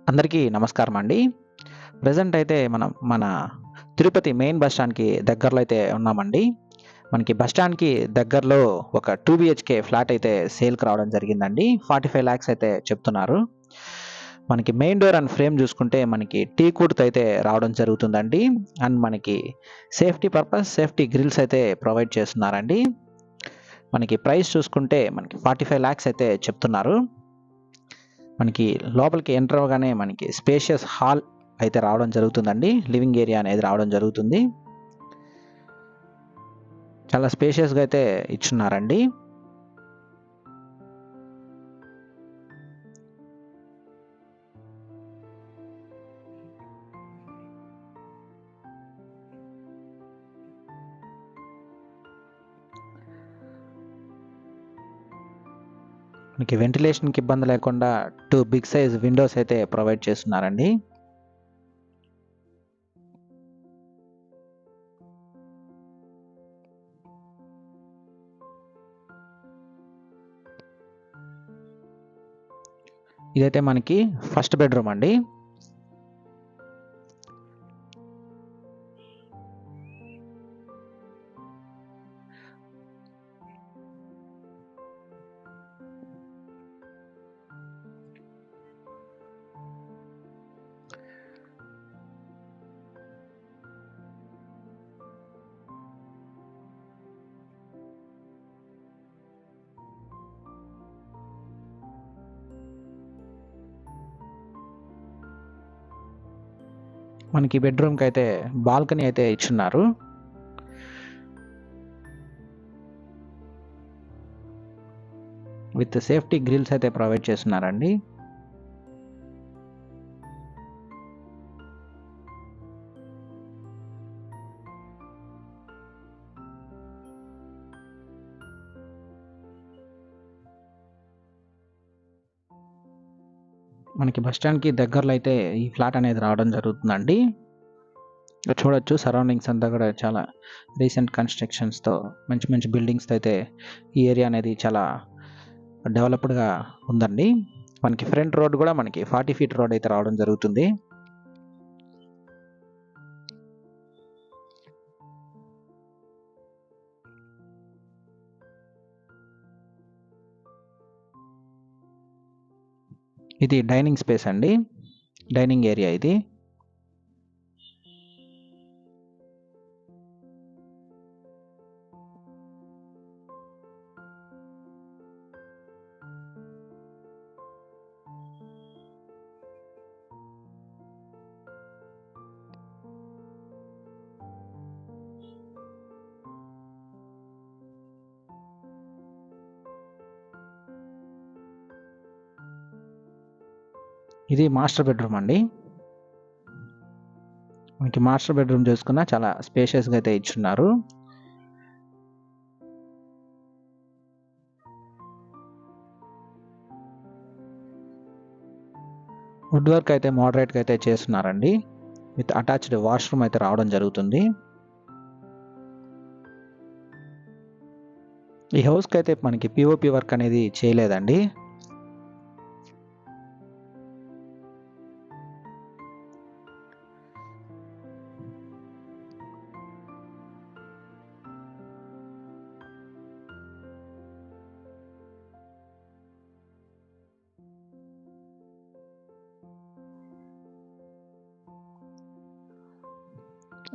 అందరికీ నమస్కారం అండి. ప్రెజెంట్ అయితే మనం మన తిరుపతి మెయిన్ బస్ స్టాండ్‌కి దగ్గరలో అయితే ఉన్నామండి. మనకి బస్ స్టాండ్‌కి దగ్గరలో ఒక 2 బీహెచ్‌కే ఫ్లాట్ అయితే సేల్‌కి రావడం జరిగిందండి. 45,00,000 అయితే చెప్తున్నారు. మనకి మెయిన్ డోర్ అండ్ ఫ్రేమ్ చూసుకుంటే మనకి టీకుడ్‌తో అయితే రావడం జరుగుతుందండి. అండ్ మనకి సేఫ్టీ గ్రిల్స్ అయితే ప్రొవైడ్ చేస్తున్నారండి. మనకి ప్రైస్ చూసుకుంటే మనకి 45,00,000 అయితే చెప్తున్నారు. మనకి లోపలికి ఎంటర్ అవ్వగానే మనకి స్పేషియస్ హాల్ అయితే రావడం జరుగుతుందండి. లివింగ్ ఏరియా అనేది రావడం జరుగుతుంది. చాలా స్పేషియస్‌గా అయితే ఇచ్చున్నారండి. మనకి వెంటిలేషన్‌కి ఇబ్బంది లేకుండా 2 బిగ్ సైజ్ విండోస్ అయితే ప్రొవైడ్ చేస్తున్నారండి. ఇదైతే మనకి ఫస్ట్ బెడ్‌రూమ్ అండి. మనకి బెడ్‌రూమ్‌కైతే బాల్కనీ అయితే ఇచ్చున్నారు. విత్ సేఫ్టీ గ్రిల్స్ అయితే ప్రొవైడ్ చేస్తున్నారండి. మనకి బస్ స్టాండ్‌కి దగ్గరలో అయితే ఈ ఫ్లాట్ అనేది రావడం జరుగుతుందండి. చూడొచ్చు సరౌండింగ్స్ అంతా కూడా చాలా రీసెంట్ కన్‌స్ట్రక్షన్స్‌తో మంచి మంచి బిల్డింగ్స్‌తో అయితే ఈ ఏరియా అనేది చాలా డెవలప్డ్‌గా ఉందండి. మనకి ఫ్రంట్ రోడ్ కూడా మనకి 40 ఫీట్ రోడ్ అయితే రావడం జరుగుతుంది. ఇది డైనింగ్ స్పేస్ అండి. డైనింగ్ ఏరియా ఇది. ఇది మాస్టర్ బెడ్‌రూమ్ అండి. మనకి మాస్టర్ బెడ్‌రూమ్ చూసుకున్నా చాలా స్పేషియస్‌గా అయితే ఇచ్చున్నారు. వుడ్ వర్క్ అయితే మోడరేట్‌గా అయితే చేస్తున్నారండి. విత్ అటాచ్డ్ వాష్‌రూమ్ అయితే రావడం జరుగుతుంది. ఈ హౌస్‌కి అయితే మనకి పీఓపీ వర్క్ అనేది చేయలేదండి.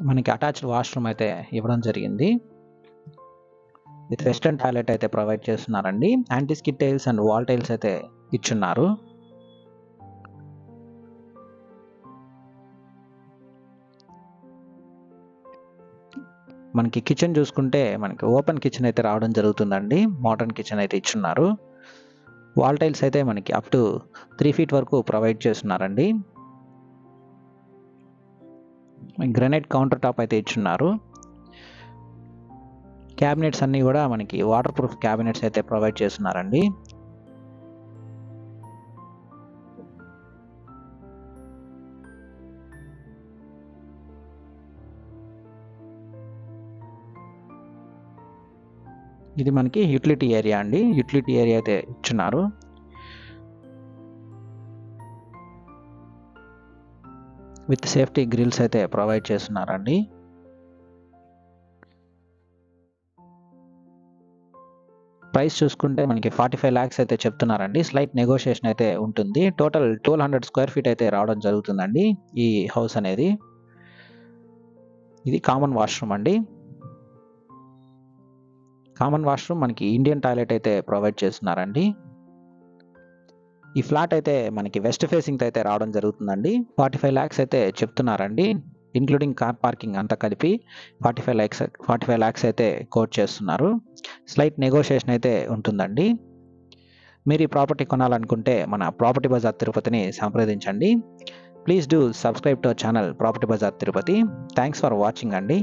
మనకి అటాచ్డ్ వాష్‌రూమ్ అయితే ఇవ్వడం జరిగింది. విత్ వెస్టర్న్ టాయిలెట్ అయితే ప్రొవైడ్ చేస్తున్నారండి. Anti skid tiles and wall tiles అయితే ఇచ్చున్నారు. మనకి కిచెన్ చూసుకుంటే మనకి ఓపెన్ కిచెన్ అయితే రావడం జరుగుతుందండి. మోడర్న్ కిచెన్ అయితే ఇచ్చున్నారు. వాల్ టైల్స్ అయితే మనకి అప్ టు 3 ఫీట్ వరకు ప్రొవైడ్ చేస్తున్నారండి. గ్రానైట్ కౌంటర్ టాప్ అయితే ఇచ్చున్నారు. క్యాబినెట్స్ అన్నీ కూడా మనకి వాటర్ ప్రూఫ్ క్యాబినెట్స్ అయితే ప్రొవైడ్ చేస్తున్నారండి. ఇది మనకి యుటిలిటీ ఏరియా అండి. యుటిలిటీ ఏరియా అయితే ఇచ్చున్నారు. విత్ సేఫ్టీ గ్రిల్స్ అయితే ప్రొవైడ్ చేస్తున్నారండి. ప్రైస్ చూసుకుంటే మనకి 45 లాక్స్ అయితే చెప్తున్నారండి. స్లైట్ నెగోషియేషన్ అయితే ఉంటుంది. టోటల్ 1200 స్క్వేర్ ఫీట్ అయితే రావడం జరుగుతుందండి ఈ హౌస్ అనేది. ఇది కామన్ వాష్రూమ్ అండి. కామన్ వాష్రూమ్ మనకి ఇండియన్ టాయిలెట్ అయితే ప్రొవైడ్ చేస్తున్నారండి. ఈ ఫ్లాట్ అయితే మనకి వెస్ట్ ఫేసింగ్ అయితే రావడం జరుగుతుందండి. 45 లాక్స్ అయితే చెప్తున్నారండి. ఇంక్లూడింగ్ కార్ పార్కింగ్ అంతా కలిపి 45 లాక్స్ అయితే కోట్ చేస్తున్నారు. స్లైట్ నెగోషియేషన్ అయితే ఉంటుందండి. మీరు ఈ ప్రాపర్టీ కొనాలనుకుంటే మన ప్రాపర్టీ బజార్ తిరుపతిని సంప్రదించండి. Please do subscribe to our channel Property Bazaar Tirupati. Thanks for watching అండి.